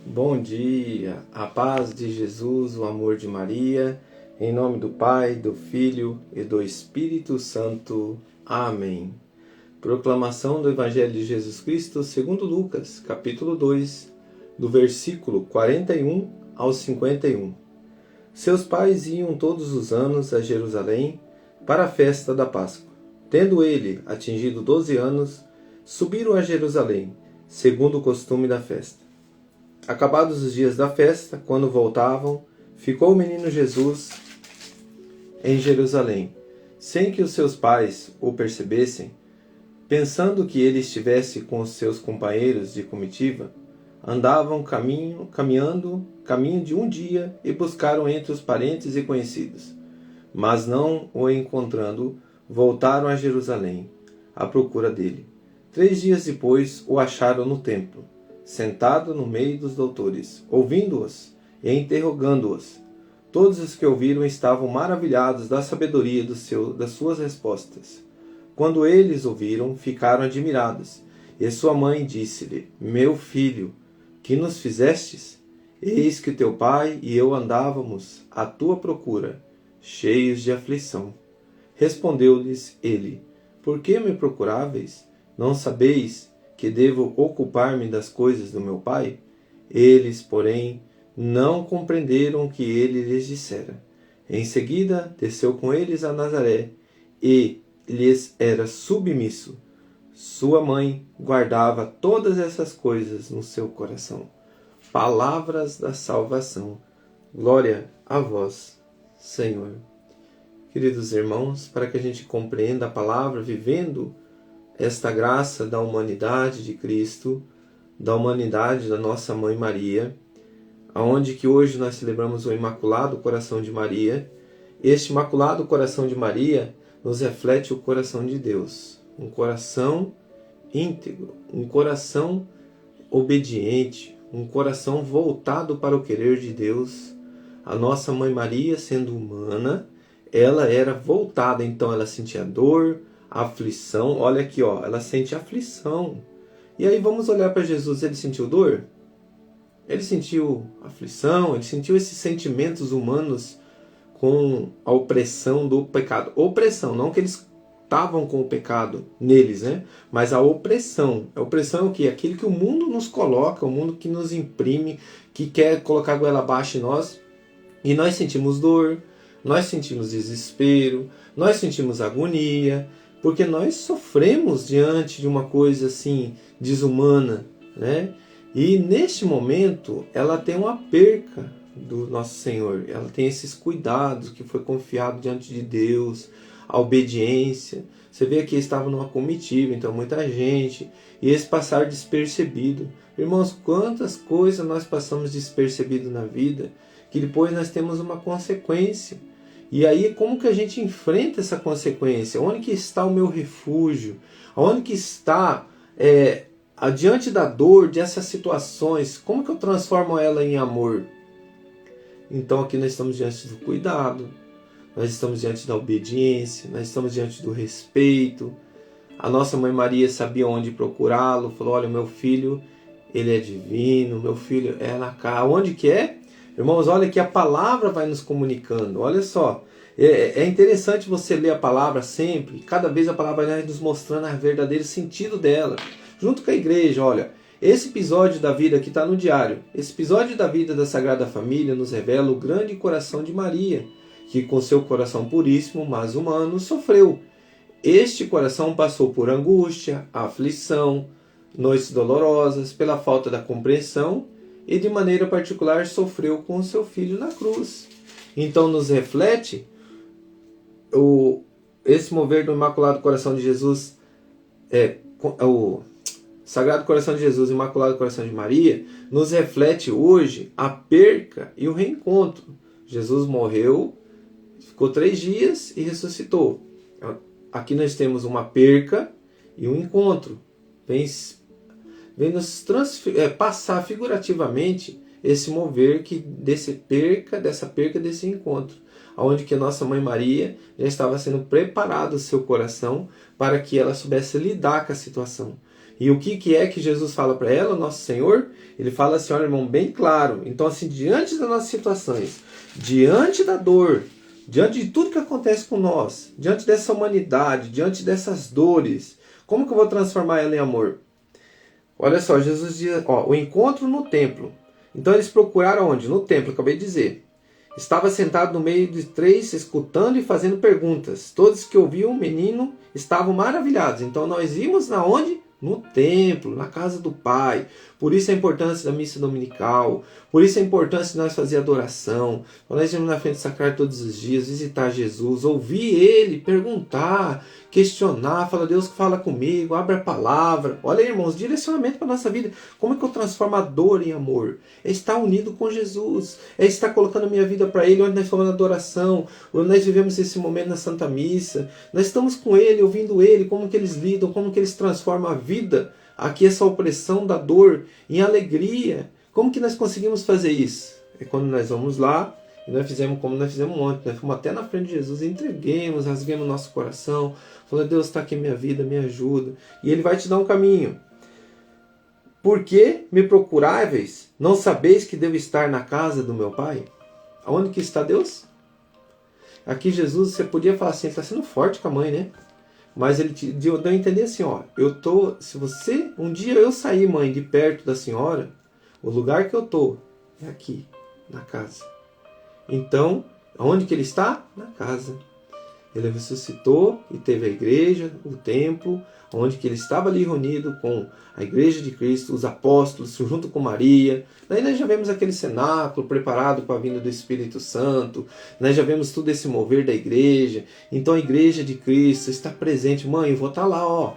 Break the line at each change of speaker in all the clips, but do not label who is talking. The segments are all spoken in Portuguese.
Bom dia, a paz de Jesus, o amor de Maria, em nome do Pai, do Filho e do Espírito Santo. Amém. Proclamação do Evangelho de Jesus Cristo segundo Lucas, capítulo 2, do versículo 41 ao 51. Seus pais iam todos os anos a Jerusalém para a festa da Páscoa. Tendo ele atingido 12 anos, subiram a Jerusalém, segundo o costume da festa. Acabados os dias da festa, quando voltavam, ficou o menino Jesus em Jerusalém, sem que os seus pais o percebessem. Pensando que ele estivesse com os seus companheiros de comitiva, andavam caminho de um dia e buscaram entre os parentes e conhecidos. Mas não o encontrando, voltaram a Jerusalém, à procura dele. 3 dias depois o acharam no templo, sentado no meio dos doutores, ouvindo-os e interrogando-os. Todos os que ouviram estavam maravilhados da sabedoria das suas respostas. Quando eles ouviram, ficaram admirados. E sua mãe disse-lhe: Meu filho, que nos fizestes? Eis que teu pai e eu andávamos à tua procura, cheios de aflição. Respondeu-lhes ele: Por que me procuráveis? Não sabeis que devo ocupar-me das coisas do meu pai? Eles, porém, não compreenderam o que ele lhes dissera. Em seguida, desceu com eles a Nazaré e lhes era submisso. Sua mãe guardava todas essas coisas no seu coração. Palavras da salvação. Glória a vós, Senhor. Queridos irmãos, para que a gente compreenda a palavra, vivendo esta graça da humanidade de Cristo, da humanidade da nossa Mãe Maria, aonde que hoje nós celebramos o Imaculado Coração de Maria. Este Imaculado Coração de Maria nos reflete o coração de Deus, um coração íntegro, um coração obediente, um coração voltado para o querer de Deus. A nossa Mãe Maria, sendo humana, ela era voltada, então ela sentia dor, aflição. Olha aqui, ó, ela sente aflição. E aí vamos olhar para Jesus, ele sentiu dor? Ele sentiu aflição, ele sentiu esses sentimentos humanos com a opressão do pecado. Opressão, não que eles estavam com o pecado neles, né? Mas a opressão. A opressão é o quê? Aquilo que o mundo nos coloca, o mundo que nos imprime, que quer colocar a goela abaixo em nós. E nós sentimos dor, nós sentimos desespero, nós sentimos agonia, porque nós sofremos diante de uma coisa assim desumana, né? E neste momento ela tem uma perca do nosso Senhor, ela tem esses cuidados que foi confiado diante de Deus, a obediência. Você vê que estava numa comitiva, então muita gente, e esse passar despercebido. Irmãos, quantas coisas nós passamos despercebido na vida, que depois nós temos uma consequência. E aí, como que a gente enfrenta essa consequência? Onde que está o meu refúgio? Onde que está, diante da dor, dessas situações, como que eu transformo ela em amor? Então aqui nós estamos diante do cuidado, nós estamos diante da obediência, nós estamos diante do respeito. A nossa Mãe Maria sabia onde procurá-lo, falou: olha, meu filho, ele é divino, meu filho é na casa. Onde que é? Irmãos, olha que a palavra vai nos comunicando. Olha só, é interessante você ler a palavra sempre. Cada vez a palavra vai nos mostrando o verdadeiro sentido dela. Junto com a igreja, olha, esse episódio da vida que está no diário, esse episódio da vida da Sagrada Família nos revela o grande coração de Maria, que com seu coração puríssimo, mas humano, sofreu. Este coração passou por angústia, aflição, noites dolorosas, pela falta da compreensão, e de maneira particular sofreu com o seu filho na cruz. Então nos reflete esse mover do Imaculado Coração de Jesus, o Sagrado Coração de Jesus, Imaculado Coração de Maria, nos reflete hoje a perca e o reencontro. Jesus morreu, ficou 3 dias e ressuscitou. Aqui nós temos uma perca e um encontro. Vem nos passar figurativamente esse mover dessa perca, desse encontro, onde que a nossa Mãe Maria já estava sendo preparado o seu coração para que ela soubesse lidar com a situação. E o que é que Jesus fala para ela, o nosso Senhor? Ele fala assim, olha, irmão, bem claro. Então, assim, diante das nossas situações, diante da dor, diante de tudo que acontece com nós, diante dessa humanidade, diante dessas dores, como que eu vou transformar ela em amor? Olha só, Jesus diz, o encontro no templo. Então eles procuraram onde? No templo, acabei de dizer. Estava sentado no meio de 3, escutando e fazendo perguntas. Todos que ouviam o menino estavam maravilhados. Então nós íamos na onde? No templo, na casa do Pai. Por isso a importância da missa dominical. Por isso a importância de nós fazer adoração. Nós irmos na frente do sacrário todos os dias, visitar Jesus, ouvir Ele, perguntar, questionar. Fala, Deus fala comigo, abre a palavra. Olha, irmãos, direcionamento para a nossa vida. Como é que eu transformo a dor em amor? É estar unido com Jesus. É estar colocando a minha vida para Ele, onde nós fomos na adoração, onde nós vivemos esse momento na Santa Missa. Nós estamos com Ele, ouvindo Ele, como que eles lidam, como que eles transformam a vida, aqui essa opressão da dor, em alegria. Como que nós conseguimos fazer isso? É quando nós vamos lá, e nós fizemos como nós fizemos ontem, nós fomos até na frente de Jesus, entreguemos, rasguemos nosso coração, falando, Deus está aqui em minha vida, me ajuda. E Ele vai te dar um caminho. Por que me procuráveis? Não sabeis que devo estar na casa do meu Pai? Aonde que está Deus? Aqui Jesus, você podia falar assim, ele está sendo forte com a mãe, né? Mas ele deu a entender assim, se você, um dia eu sair, mãe, de perto da senhora, o lugar que eu estou é aqui, na casa. Então, onde que ele está? Na casa. Ele ressuscitou e teve a igreja, o templo, onde que ele estava ali reunido com a igreja de Cristo, os apóstolos, junto com Maria. Daí nós já vemos aquele cenáculo preparado para a vinda do Espírito Santo. Nós já vemos tudo esse mover da igreja. Então a igreja de Cristo está presente. Mãe, eu vou estar lá, Vou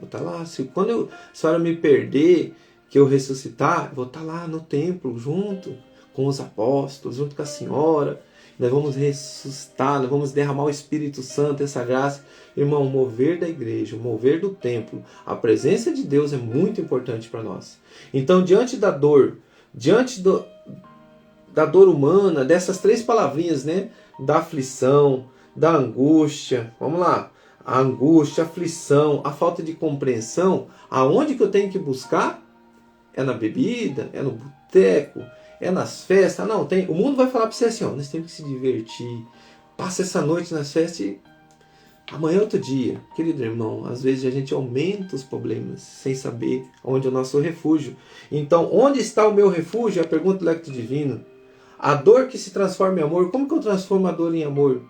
estar lá. Quando a senhora me perder, que eu ressuscitar, eu vou estar lá no templo, junto com os apóstolos, junto com a senhora. Nós vamos ressuscitar, nós vamos derramar o Espírito Santo, essa graça. Irmão, o mover da igreja, o mover do templo, a presença de Deus é muito importante para nós. Então, diante da dor, da dor humana, dessas 3 palavrinhas, né? Da aflição, da angústia, vamos lá. A angústia, a aflição, a falta de compreensão, aonde que eu tenho que buscar? É na bebida? É no boteco? É nas festas? Não, tem. O mundo vai falar para você assim, nós temos que se divertir. Passa essa noite nas festas e amanhã é outro dia. Querido irmão, às vezes a gente aumenta os problemas sem saber onde é o nosso refúgio. Então, onde está o meu refúgio? É a pergunta do Lecto Divino. A dor que se transforma em amor, como que eu transformo a dor em amor?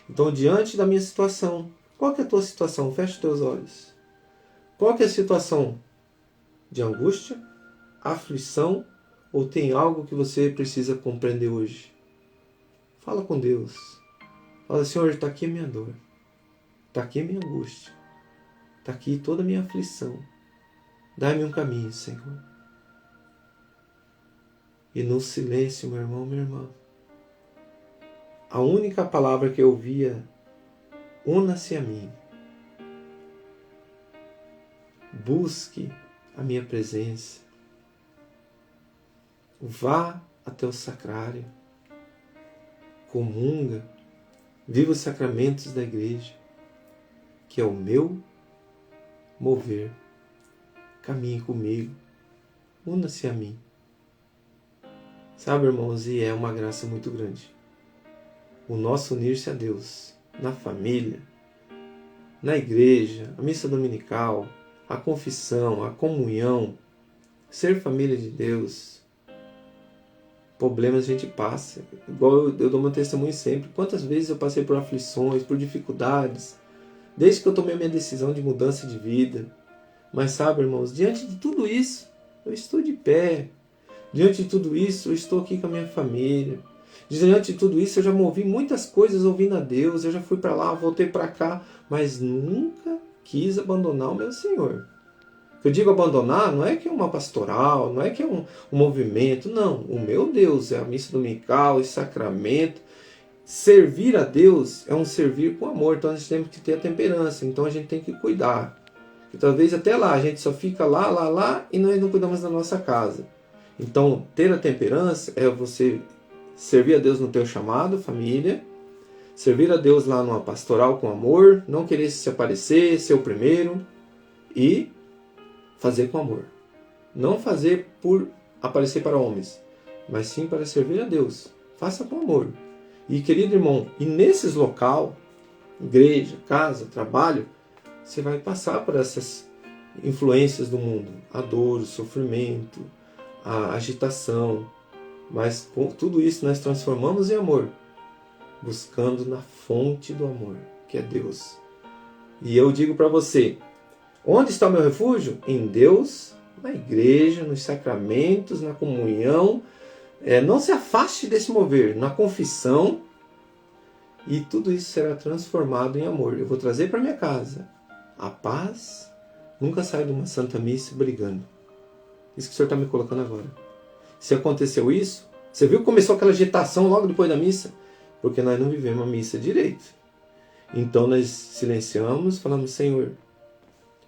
Então, diante da minha situação, qual que é a tua situação? Fecha os teus olhos. Qual que é a situação? De angústia? Aflição? Ou tem algo que você precisa compreender hoje? Fala com Deus. Fala, Senhor, está aqui a minha dor. Está aqui a minha angústia. Está aqui toda a minha aflição. Dá-me um caminho, Senhor. E no silêncio, meu irmão, minha irmã, a única palavra que eu ouvia, una-se a mim. Busque a minha presença. Vá até o sacrário. Comunga. Viva os sacramentos da igreja, que é o meu mover. Caminhe comigo. Una-se a mim. Sabe, irmãos, e é uma graça muito grande. O nosso unir-se a Deus, na família, na igreja, a missa dominical, a confissão, a comunhão, ser família de Deus. Problemas a gente passa. Igual eu dou meu testemunho sempre. Quantas vezes eu passei por aflições, por dificuldades, desde que eu tomei minha decisão de mudança de vida. Mas sabe, irmãos, diante de tudo isso, eu estou de pé. Diante de tudo isso, eu estou aqui com a minha família. Diante de tudo isso, eu já movi muitas coisas ouvindo a Deus. Eu já fui para lá, voltei para cá, mas nunca quis abandonar o meu Senhor. Eu digo abandonar, não é que é uma pastoral, não é que é um movimento, não. O meu Deus é a missa dominical, o sacramento. Servir a Deus é um servir com amor, então a gente tem que ter a temperança, então a gente tem que cuidar. E talvez até lá, a gente só fica lá, e nós não cuidamos da nossa casa. Então, ter a temperança é você servir a Deus no teu chamado, família, servir a Deus lá numa pastoral com amor, não querer se aparecer, ser o primeiro, e fazer com amor. Não fazer por aparecer para homens, mas sim para servir a Deus. Faça com amor. E, querido irmão, e nesses local, igreja, casa, trabalho, você vai passar por essas influências do mundo. A dor, o sofrimento, a agitação. Mas com tudo isso nós transformamos em amor, buscando na fonte do amor, que é Deus. E eu digo para você, onde está o meu refúgio? Em Deus, na igreja, nos sacramentos, na comunhão. Não se afaste desse mover, na confissão, e tudo isso será transformado em amor. Eu vou trazer para minha casa a paz. Nunca saio de uma Santa Missa brigando. Isso que o Senhor está me colocando agora. Se aconteceu isso, você viu que começou aquela agitação logo depois da missa? Porque nós não vivemos a missa direito. Então nós silenciamos, falamos, Senhor,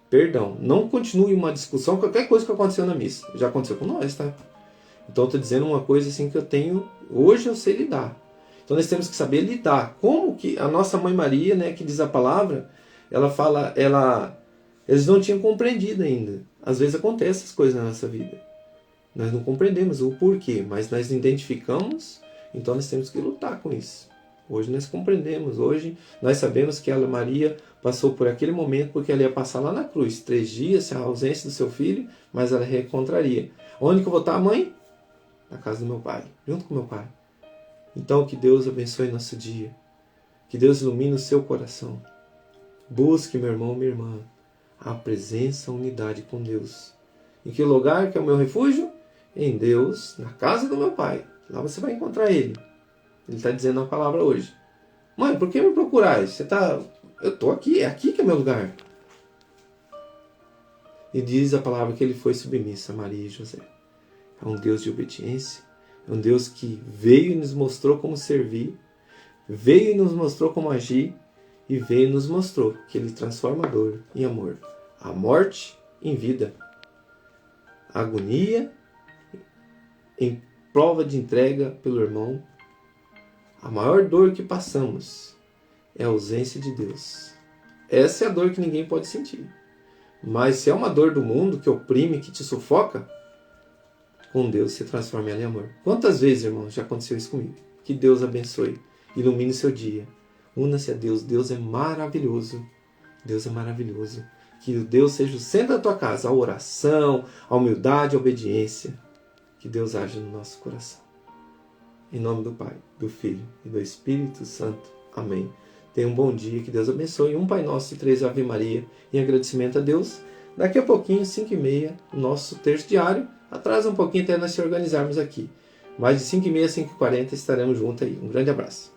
perdão, não continue uma discussão, qualquer coisa que aconteceu na missa. Já aconteceu com nós, tá? Então eu estou dizendo uma coisa assim que eu tenho, hoje eu sei lidar. Então nós temos que saber lidar. Como que a nossa Mãe Maria, né, que diz a palavra, ela fala, eles não tinham compreendido ainda. Às vezes acontecem essas coisas na nossa vida. Nós não compreendemos o porquê, mas nós identificamos, então nós temos que lutar com isso. Hoje nós compreendemos, hoje nós sabemos que ela, Maria, passou por aquele momento porque ela ia passar lá na cruz, 3 dias, a ausência do seu filho, mas ela reencontraria. Onde que eu vou estar, mãe? Na casa do meu pai, junto com meu pai. Então que Deus abençoe nosso dia, que Deus ilumine o seu coração. Busque, meu irmão, minha irmã, a presença, a unidade com Deus. Em que lugar que é o meu refúgio? Em Deus, na casa do meu pai. Lá você vai encontrar Ele. Ele está dizendo a palavra hoje. Mãe, por que me procurais? Eu estou aqui, é aqui que é meu lugar. E diz a palavra que ele foi submisso a Maria e José. É um Deus de obediência. É um Deus que veio e nos mostrou como servir. Veio e nos mostrou como agir. E veio e nos mostrou que Ele transforma a dor em amor. A morte em vida. A agonia em prova de entrega pelo irmão. A maior dor que passamos é a ausência de Deus. Essa é a dor que ninguém pode sentir. Mas se é uma dor do mundo que oprime, que te sufoca, com Deus se transforma ela em amor. Quantas vezes, irmãos, já aconteceu isso comigo? Que Deus abençoe, ilumine o seu dia. Una-se a Deus. Deus é maravilhoso. Deus é maravilhoso. Que Deus seja o centro da tua casa. A oração, a humildade, a obediência. Que Deus age no nosso coração. Em nome do Pai, do Filho e do Espírito Santo. Amém. Tenha um bom dia. Que Deus abençoe. Um Pai Nosso e 3 Ave Maria. Em agradecimento a Deus. Daqui a pouquinho, 5h30, nosso terço diário. Atrasa um pouquinho até nós se organizarmos aqui. Mais de 5h30, 5h40 estaremos juntos aí. Um grande abraço.